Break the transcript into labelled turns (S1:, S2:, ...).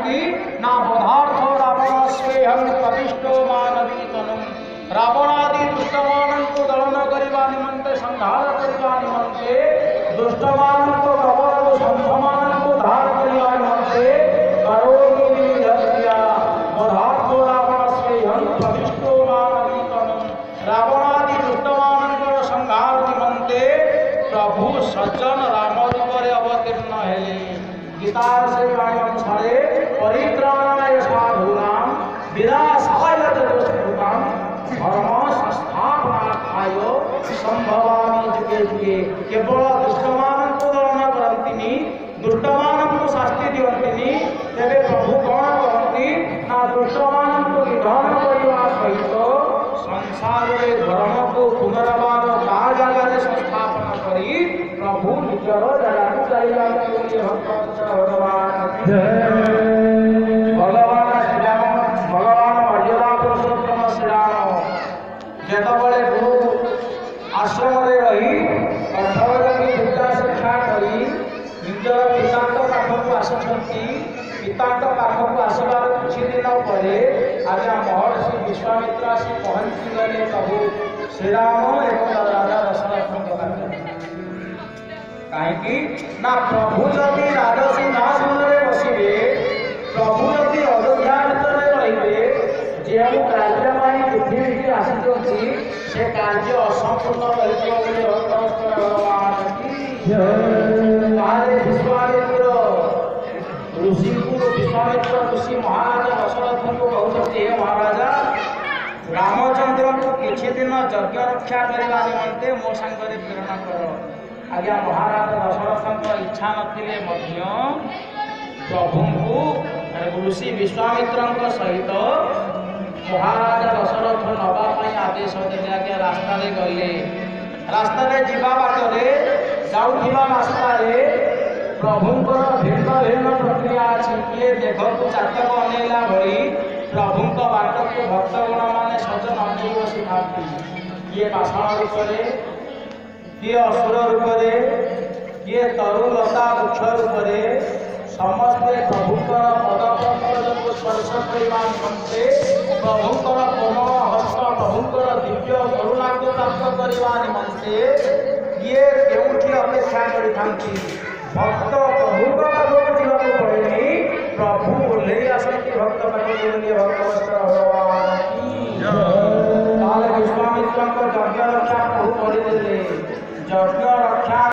S1: कहीं ना बधार्थ रावण स्वेहं प्रतिष्ठो मानवी तनु रावणादि दुष्टमान को दलन करने निमंते संहार करने निमंते दुष्टमान को प्रबल संभमान को धार करने निमंते करोमि यज्ञा बधार्थ रावण स्वेहं प्रतिष्ठो मानवी तनु रावणादि दुष्टमान को संहार निमंते प्रभु सज्जन राम रूप अवतीर्ण हेले गीतार से वाणी अनुसार परित्राणाय साधूनां विनाशाय दुष्कृतां धर्म संस्थापनार्थाय संभवामि जुगे जुगे केवल दुष्टमान को दलन करती दुष्टमान को शास्ति दिखती तेरे प्रभु कौन करती ना दुष्टमान को निधन करने सहित संसार में धर्म को पुनर्बार ता जगह संस्थापन करी प्रभु निजर जगह भगवान मर्यादा पुरुषोत्तम श्रीराम जेतबले गुरु आश्रम रही 18 जन विद्या शिक्षा करी निजर पितांक पाखक आसुंच पितांक पाखक आसबार किछि दिन पर आज्ञा महर्षि विश्वामित्र आसी पहुंची गले प्रभु श्रीराम एवं राजा दशरथ कहीं ना प्रभु जदि राजसिंहासन बसवे प्रभु जदि अयोध्या भर रे जो कार्य पृथ्वी की आसी से कार्य असंपूर्ण भगवान विश्वामित्र ऋषि को विश्वामित्र ऋषि महाराजा दशरथ को कहते हे महाराजा रामचंद्र को किछि दिन यज्ञ रक्षा करने निमंते मो सांगे प्रेरणा कर आज्ञा महाराज दशरथ इच्छा नथिले प्रभु को ऋषि विश्वामित्र सहित महाराज दशरथ नवाई आदेश देले आज्ञा रास्ता गले रास्ता जीवा बाटे जाऊा रास्ता प्रभुंर भिन्न भिन्न प्रक्रिया अच्छी किए देख को चातक अनेला भरी प्रभु बाट को भक्तगण मान सजन अनेक बसी था किए पाषाण रूप से किए असुर रूप से किए तरुलता वृक्ष रूप से समस्ते प्रभुंर पदपत्र को स्पर्श करने निमंते प्रभुंर कोमल हस्त प्रभुंर दिव्य करुणा को प्राप्त करने निमंते किए केउठी अपेक्षा करिथांती भक्त